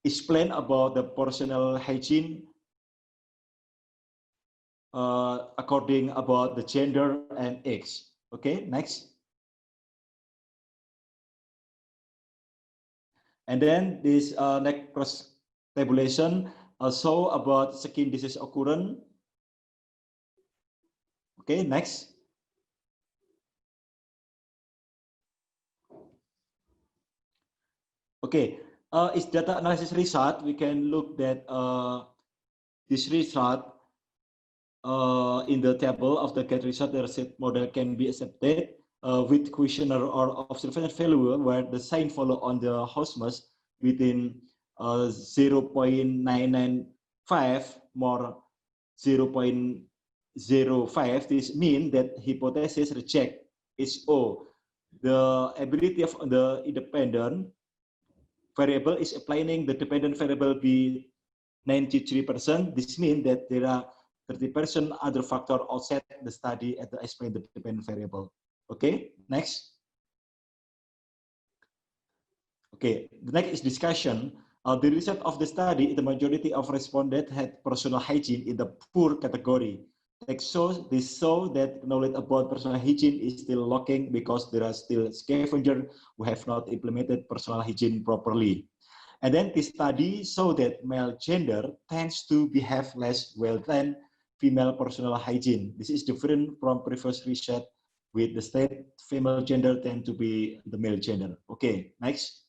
explain about the personal hygiene according about the gender and age. Okay, next. And then this next cross tabulation show about skin disease occurrence. Okay, next. Okay, is data analysis result. We can look that this result in the table of the get result. The reset model can be accepted with questionnaire or observation value where the sign follow on the Hosmus within 0.995 more 0.05. This means that hypothesis reject is O. The ability of the independent variable is applying the dependent variable be 93%. This means that there are 30% other factor outside the study at the explain the dependent variable. Okay, next. Okay, the next is discussion. The result of the study, the majority of respondents had personal hygiene in the poor category. Like so, they show that knowledge about personal hygiene is still lacking because there are still scavengers who have not implemented personal hygiene properly. And then this study show that male gender tends to behave less well than female personal hygiene. This is different from previous research with the state female gender tend to be the male gender. Okay, next.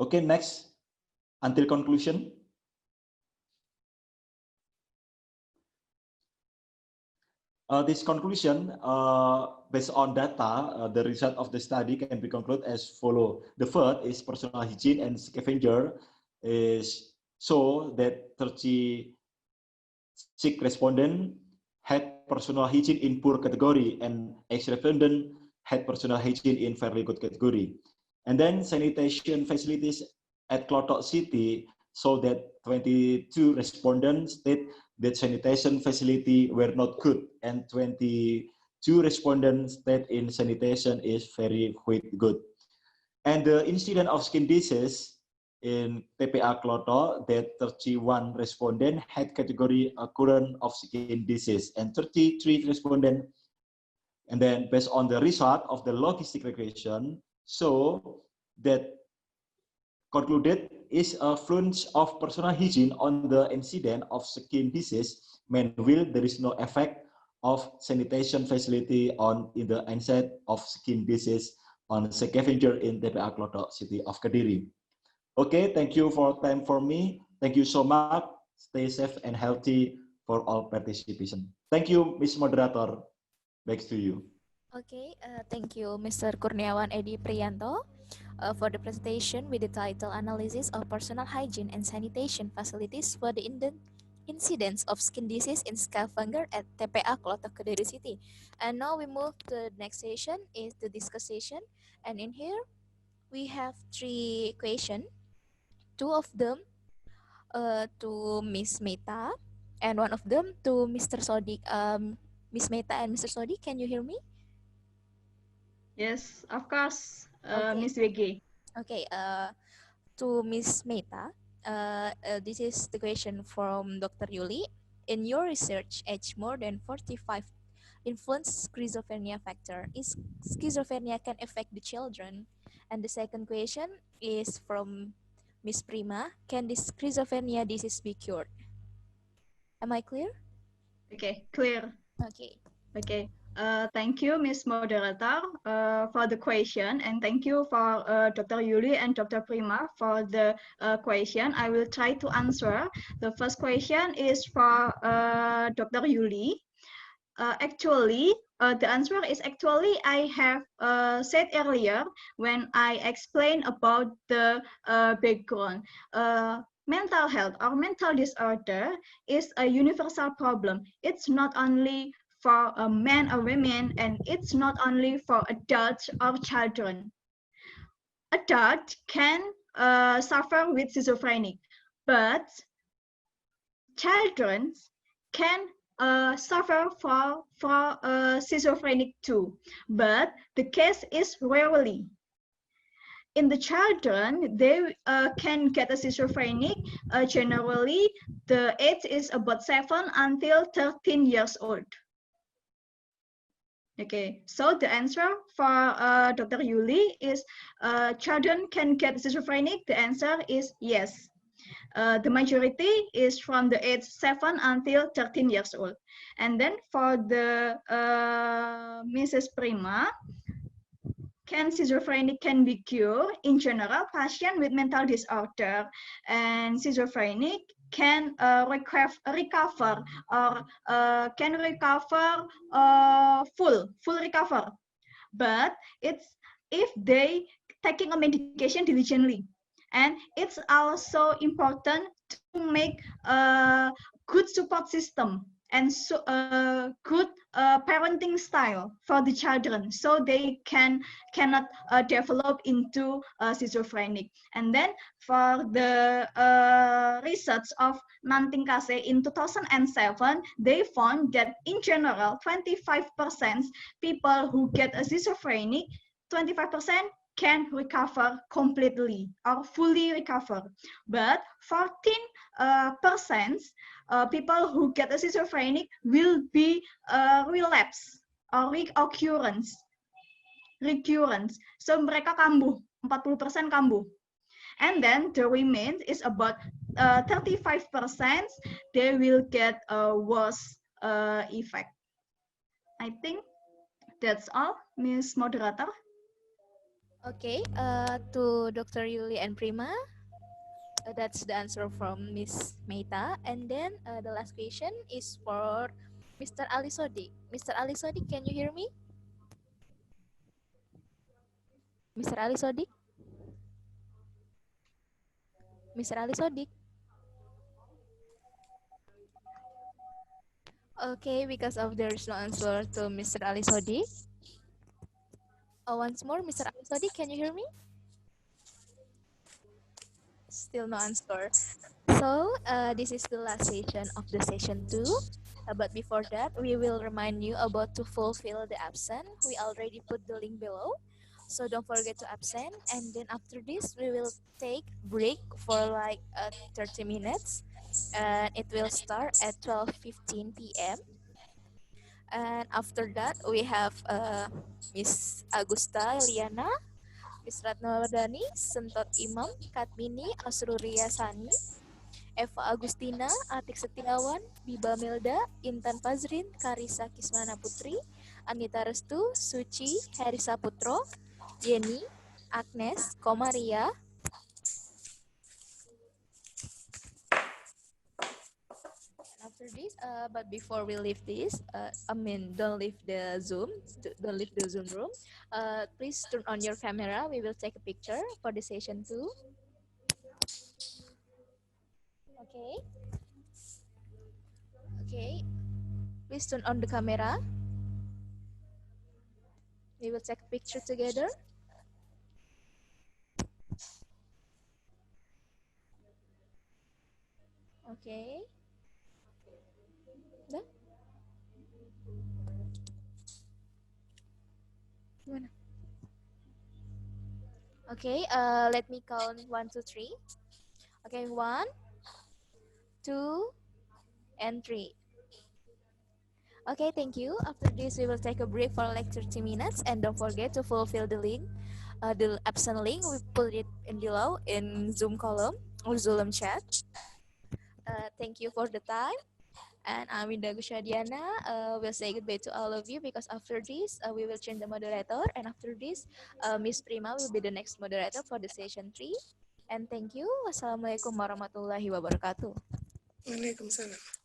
Okay, next. Until conclusion. This conclusion, based on data, the result of the study can be concluded as follow. The first is personal hygiene and scavenger is show that 36 respondents had personal hygiene in poor category and X respondent had personal hygiene in fairly good category. And then sanitation facilities at Klotok City show that 22 respondents state that sanitation facility were not good and 22 respondents state in sanitation is very quite good. And the incident of skin disease in TPA Kloto that 31 respondents had category occurrence of skin disease and 33 respondents. And then based on the result of the logistic regression, so that concluded is a fluence of personal hygiene on the incident of skin disease, men will there is no effect of sanitation facility on in the onset of skin disease on scavenger in TPA Kloto City of Kediri. Okay, thank you for time for me. Thank you so much. Stay safe and healthy for all participation. Thank you, Miss Moderator. Back to you. Okay, thank you, Mr. Kurniawan Edi Priyanto, for the presentation with the title Analysis of Personal Hygiene and Sanitation Facilities for the Incidence of Skin Disease in Scavenger at TPA Klotok Kediri City. And now we move to the next session, is the discussion. And in here, we have 3 questions. 2 of them to Miss Meta, and 1 of them to Mr. Sodi. Miss Meta and Mr. Sodi, can you hear me? Yes, of course, Okay. Miss Vicky. Okay, to Miss Meta, this is the question from Dr. Yuli. In your research, aged more than 45 influence schizophrenia factor? Is schizophrenia can affect the children? And the second question is from Miss Prima. Can this schizophrenia disease be cured? Am I clear? Okay, clear. Okay. Okay. Thank you, Ms. Moderator, for the question, and thank you for Dr. Yuli and Dr. Prima for the question. I will try to answer. The first question is for Dr. Yuli. The answer is actually I have said earlier when I explained about the background. Mental health or mental disorder is a universal problem. It's not only for men or women, and it's not only for adults or children. Adults can suffer with schizophrenic, but children can suffer for schizophrenic too, but the case is rarely. In the children, they can get a schizophrenic. Generally, the age is about 7 until 13 years old. Okay, so the answer for Dr. Yuli is children can get schizophrenic. The answer is yes. The majority is from the age 7 until 13 years old. And then for the Mrs. Prima, can schizophrenic can be cured? In general, patients with mental disorder and schizophrenic can recover or can recover full recover, but it's if they taking a medication diligently. And it's also important to make a good support system and good parenting style for the children, so they cannot develop into schizophrenic. And then for the research of Nanting Kase in 2007, they found that in general 25% people who get a schizophrenic, 25% can recover completely or fully recover, but 14% people who get a schizophrenic will be relapse or recurrence. So mereka kambuh, 40% kambuh. And then the remains is about 35%, they will get a worse effect. I think that's all, Ms. Moderator. Okay, to Dr. Yuli and Prima, that's the answer from Miss Meita. And then the last question is for Mr. Ali Sodi. Mr. Ali Sodi, can you hear me? Mr. Ali Sodi? Mr. Ali Sodi? Okay, because of there's no answer to Mr. Ali Sodi. Once more, Mr. Ali Sodi, can you hear me? Still no answer. So this is the last session of the session 2. But before that, we will remind you about to fulfill the absent. We already put the link below. So don't forget to absent. And then after this, we will take break for like 30 minutes. And it will start at 12:15 p.m. And after that, we have Miss Agusta Liana, Miss Ratnawardani, Sentot Imam, Katmini, Asruria Sani, Eva Agustina, Atik Setiawan, Biba Milda, Intan Fazrin, Karisa Kismana Putri, Anita Restu, Suci, Herisa Putro, Jenny, Agnes, Komaria. After this, but before we leave this, don't leave the Zoom, don't leave the Zoom room. Please turn on your camera. We will take a picture for the session 2. Okay. Okay. Please turn on the camera. We will take a picture together. Okay. Dah? Gimana? Okay, let me count 1, 2, 3. Okay, 1, 2, and 3. Okay, thank you. After this, we will take a break for like 30 minutes, and don't forget to fulfill the link, the absent link. We put it in below in Zoom column or Zoom chat. Thank you for the time. And I'm Winda Gushadiana. We'll say goodbye to all of you because after this, we will change the moderator. And after this, Miss Prima will be the next moderator for the session 3. And thank you. Wassalamualaikum warahmatullahi wabarakatuh. Waalaikumsalam.